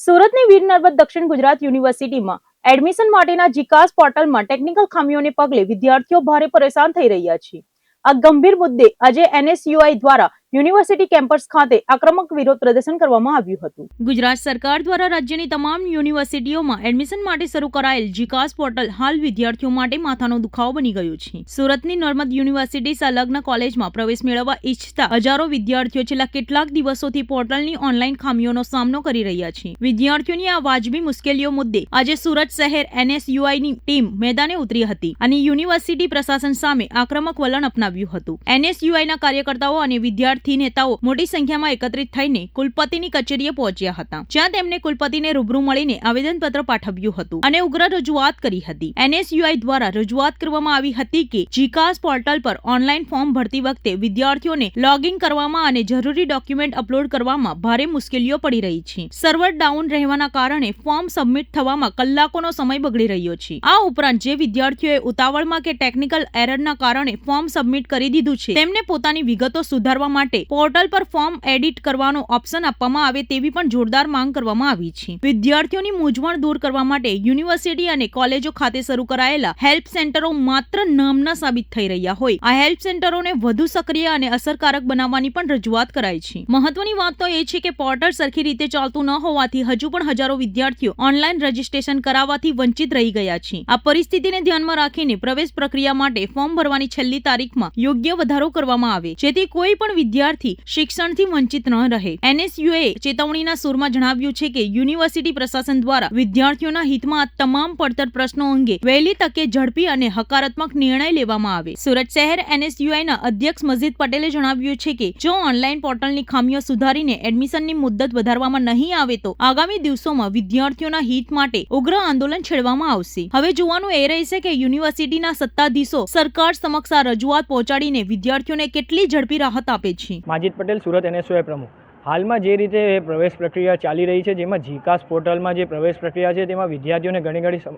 સુરતની વીર નર્મદ દક્ષિણ ગુજરાત યુનિવર્સિટીમાં એડમિશન માટેના જીકાસ પોર્ટલમાં ટેકનિકલ ખામીઓને પગલે વિદ્યાર્થીઓ ભારે પરેશાન થઈ રહ્યા છે। આ ગંભીર મુદ્દે આજે એનએસયુઆઈ દ્વારા યુનિવર્સિટી કેમ્પસ ખાતે આક્રમક વિરોધ પ્રદર્શન કરવામાં આવ્યું હતું। ગુજરાત સરકાર દ્વારા રાજ્યની તમામ યુનિવર્સિટીઓમાં એડમિશન માટે શરૂ કરાયેલ જીકાસ પોર્ટલ હાલ વિદ્યાર્થીઓ માટે માથાનો દુખાવો બની ગયું છે। સુરતની નર્મદ યુનિવર્સિટી સંલગ્ન કોલેજમાં પ્રવેશ મેળવવા ઈચ્છતા હજારો વિદ્યાર્થીઓ છેલ્લા કેટલાક દિવસોથી પોર્ટલની ઓનલાઈન ખામીઓનો સામનો કરી રહ્યા છે। વિદ્યાર્થીઓની આ વાજબી મુશ્કેલીઓ મુદ્દે આજે સુરત શહેર એનએસયુઆઈની ટીમ મેદાને ઉતરી હતી અને યુનિવર્સિટી પ્રશાસન સામે આક્રમક વલણ અપનાવ્યું હતું। એનએસયુઆઈના કાર્યકર્તાઓ અને વિદ્યાર્થી નેતાઓ મોટી સંખ્યામાં એકત્રિત થઈને કુલપતિની કચેરીએ પહોંચ્યા હતા, જ્યાં તેમણે કુલપતિને રૂબરૂ મળીને આવેદનપત્ર પાઠવ્યું હતું અને ઉગ્ર રજૂઆત કરી હતી। એનએસયુઆઈ દ્વારા રજૂઆત કરવામાં આવી હતી કે જીકાસ પોર્ટલ પર ઓનલાઈન ફોર્મ ભરતી વખતે વિદ્યાર્થીઓને લોગિન કરવામાં અને જરૂરી ડોક્યુમેન્ટ અપલોડ કરવામાં ભારે મુશ્કેલીઓ પડી રહી છે। સર્વર ડાઉન રહેવાના કારણે ફોર્મ સબમિટ થવામાં કલાકોનો સમય બગડી રહ્યો છે। આ ઉપરાંત જે વિદ્યાર્થીઓએ ઉતાવળમાં કે ટેકનિકલ એરરના કારણે ફોર્મ સબમિટ કરી દીધું છે તેમને પોતાની વિગતો સુધારવા માટે પોર્ટલ પર ફોર્મ એડિટ કરવાનો ઓપ્શન આપવામાં આવે તેવી પણ જોરદાર માંગ કરવામાં આવી છે। વિદ્યાર્થીઓની મૂંઝવણ દૂર કરવા માટે યુનિવર્સિટી અને કોલેજો ખાતે શરૂ કરાયેલા હેલ્પ સેન્ટરો માત્ર નામના સાબિત થઈ રહ્યા હોય આ હેલ્પ સેન્ટરોને વધુ સક્રિય અને અસરકારક બનાવવાની પણ રજૂઆત કરાઈ છે। મહત્વની વાત તો એ છે કે પોર્ટલ સરખી રીતે ચાલતું ન હોવાથી હજુ પણ હજારો વિદ્યાર્થીઓ ઓનલાઈન રજીસ્ટ્રેશન કરાવવાથી વંચિત રહી ગયા છે। આ પરિસ્થિતિને ધ્યાનમાં રાખીને પ્રવેશ પ્રક્રિયા માટે ફોર્મ ભરવાની છેલ્લી તારીખમાં યોગ્ય વધારો કરવામાં આવે જેથી કોઈ પણ વિદ્યાર્થી શિક્ષણથી વંચિત ન રહે। એનએસયુએ ચેતવણીના સૂરમાં જણાવ્યું છે કે યુનિવર્સિટી પ્રશાસન દ્વારા વિદ્યાર્થીઓના હિતમાં આ તમામ પડતર પ્રશ્નો અંગે વહેલી તકે ઝડપી અને હકારાત્મક નિર્ણય લેવામાં આવે। સુરત શહેર એનએસયુઆઈના અધ્યક્ષ મજીદ પટેલે જણાવ્યું છે કે જો ઓનલાઈન પોર્ટલની ખામીઓ સુધારીને એડમિશનની મુદ્દત વધારવામાં નહીં આવે તો આગામી દિવસોમાં વિદ્યાર્થીઓના હિત માટે ઉગ્ર આંદોલન છેડવામાં આવશે। હવે જોવાનું એ રહેશે કે યુનિવર્સિટીના સત્તાધીશો સરકાર સમક્ષ આ રજૂઆત પહોંચાડીને વિદ્યાર્થીઓને કેટલી ઝડપી રાહત આપે છે। માજીદ પટેલ, સુરત એનએસયુઆઈ પ્રમુખ। હાલમાં જે રીતે પ્રવેશ પ્રક્રિયા ચાલી રહી છે, જેમાં જીકાસ પોર્ટલમાં જે પ્રવેશ પ્રક્રિયા છે તેમાં વિદ્યાર્થીઓને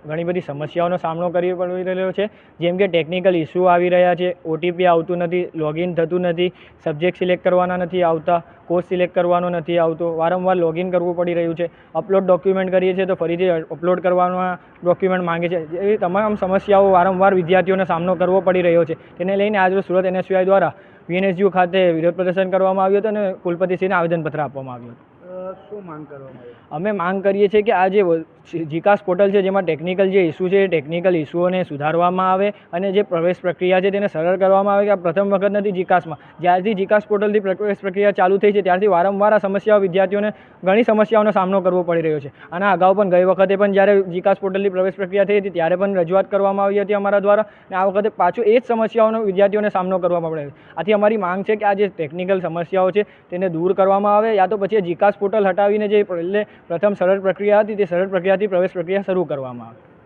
ઘણી બધી સમસ્યાઓનો સામનો કરવો પડી રહ્યો છે, જેમ કે ટેકનિકલ ઇસ્યુ આવી રહ્યા છે, ઓટીપી આવતું નથી, લોગિન થતું નથી, સબ્જેક્ટ સિલેક્ટ કરવાના નથી આવતા, કોર્સ સિલેક્ટ કરવાનો નથી આવતો, વારંવાર લોગિન કરવું પડી રહ્યું છે, અપલોડ ડોક્યુમેન્ટ કરીએ છીએ તો ફરીથી અપલોડ કરવાના ડોક્યુમેન્ટ માંગે છે। એવી તમામ સમસ્યાઓ વારંવાર વિદ્યાર્થીઓને સામનો કરવો પડી રહ્યો છે। તેને લઈને આજરોજ સુરત એનએસયુઆઈ દ્વારા વીએનએસયુ ખાતે વિરોધ પ્રદર્શન કરવામાં આવ્યું હતું અને કુલપતિશ્રીને આવેદનપત્ર આપવામાં આવ્યું હતું। શું માંગ કરવામાં આવી? અમે માંગ કરીએ છીએ કે આ જે જીકાસ પોર્ટલ છે જેમાં ટેકનિકલ જે ઇસ્યુ છે એ ટેકનિકલ ઇસ્યુઓને સુધારવામાં આવે અને જે પ્રવેશ પ્રક્રિયા છે તેને સરળ કરવામાં આવે કે આ પ્રથમ વખત નથી જીકાસમાં। જ્યારથી જીકાસ પોર્ટલથી પ્રવેશ પ્રક્રિયા ચાલુ થઈ છે ત્યારથી વારંવાર આ સમસ્યાઓ વિદ્યાર્થીઓને ઘણી સમસ્યાઓનો સામનો કરવો પડી રહ્યો છે। આના અગાઉ પણ ગઈ વખતે પણ જ્યારે જીકાસ પોર્ટલની પ્રવેશ પ્રક્રિયા થઈ હતી ત્યારે પણ રજૂઆત કરવામાં આવી હતી અમારા દ્વારા અને આ વખતે પાછું એ જ સમસ્યાઓનો વિદ્યાર્થીઓને સામનો કરવામાં પડે છે। આથી અમારી માંગ છે કે આ જે ટેકનિકલ સમસ્યાઓ છે તેને દૂર કરવામાં આવે યા તો પછી જીકાસ પોર્ટલ હટાવીને જે પ્રથમ સરળ પ્રક્રિયા હતી તે સરળ પ્રક્રિયાથી પ્રવેશ પ્રક્રિયા શરૂ કરવામાં આવે।